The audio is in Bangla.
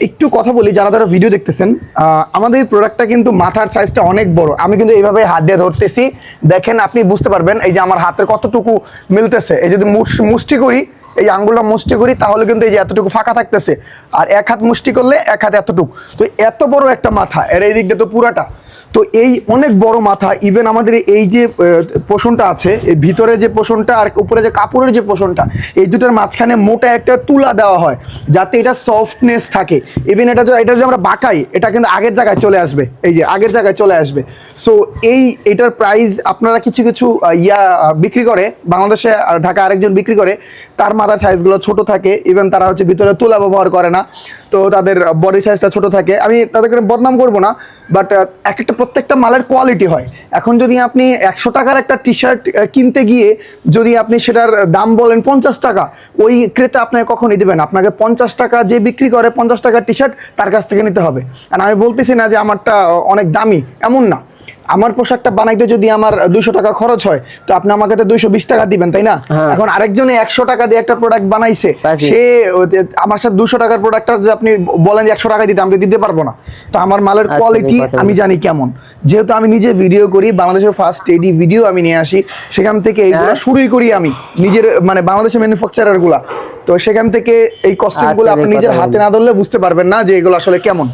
একটু কথা বলি যারা যারা ভিডিও দেখতেছেন, আমাদের এই প্রোডাক্টটা কিন্তু মাথার সাইজটা অনেক বড়। আমি কিন্তু এইভাবে হাত দিয়ে ধরতেছি, দেখেন আপনি বুঝতে পারবেন এই যে আমার হাতের কতটুকু মিলতেছে। এই যদি মুষ্টি করি, এই আঙ্গুলটা মুষ্টি করি, তাহলে কিন্তু এই যে এতটুকু ফাঁকা থাকতেছে। আর এক হাত মুষ্টি করলে এক হাত এতটুকু। তো এত বড় একটা মাথা, এর এই দিকটা তো পুরাটা। তো এই অনেক বড় মাথা। ইভেন আমাদের এই যে পোষণটা আছে, এই ভিতরে যে পোষণটা আর উপরে যে কাপড়ের যে পোষণটা, এই দুটার মাঝখানে মোটা একটা তুলা দেওয়া হয় যাতে এটা সফটনেস থাকে। ইভেন এটা যে আমরা বাঁকাই, এটা কিন্তু আগের জায়গায় চলে আসবে, এই যে আগের জায়গায় চলে আসবে। সো এটার প্রাইস আপনারা কিছু কিছু বিক্রি করে বাংলাদেশে, আর ঢাকা আরেকজন বিক্রি করে, তার মাথার সাইজগুলো ছোট থাকে। ইভেন তারা হচ্ছে ভিতরে তুলা ব্যবহার করে না, তো তাদের বডি সাইজটা ছোট থাকে। আমি তাদেরকে বদনাম করবো না, বাট প্রত্যেকটা মালের কোয়ালিটি হয়। এখন যদি আপনি 100 টাকার একটা টি শার্ট কিনতে গিয়ে যদি আপনি সেটার দাম বলেন 50 টাকা, ওই ক্রেতা আপনাকে কখনই দেবেন। আপনাকে 50 টাকা যে বিক্রি করে 50 টাকার টি শার্ট তার কাছ থেকে নিতে হবে। আর আমি বলতেছি না যে আমারটা অনেক দামি, এমন না। আমার পোশাকটা বানাইতে যদি আমার 200 টাকা খরচ হয়, তো আপনি আমাকে তো 220 টাকা দিবেন, তাই না? এখন আরেকজনে 100 টাকা দিয়ে একটা প্রোডাক্ট বানাইছে, সে আমার সাথে 200 টাকার প্রোডাক্টটা যদি আপনি বলেন 100 টাকা দিতে, আমি দিতে পারবো না। তো আমার মালের কোয়ালিটি আমি জানি কেমন, যেহেতু আমি নিজে ভিডিও করি, বাংলাদেশের ফার্স্ট এডি ভিডিও আমি নিয়ে আসি, সেখান থেকে এইগুলো শুরুই করি আমি নিজের, মানে বাংলাদেশের ম্যানুফ্যাকচারার গুলা। তো সেখান থেকে এই কস্টিউম গুলো আপনি নিজের হাতে না ধরলে বুঝতে পারবেন না যে এগুলো আসলে কেমন।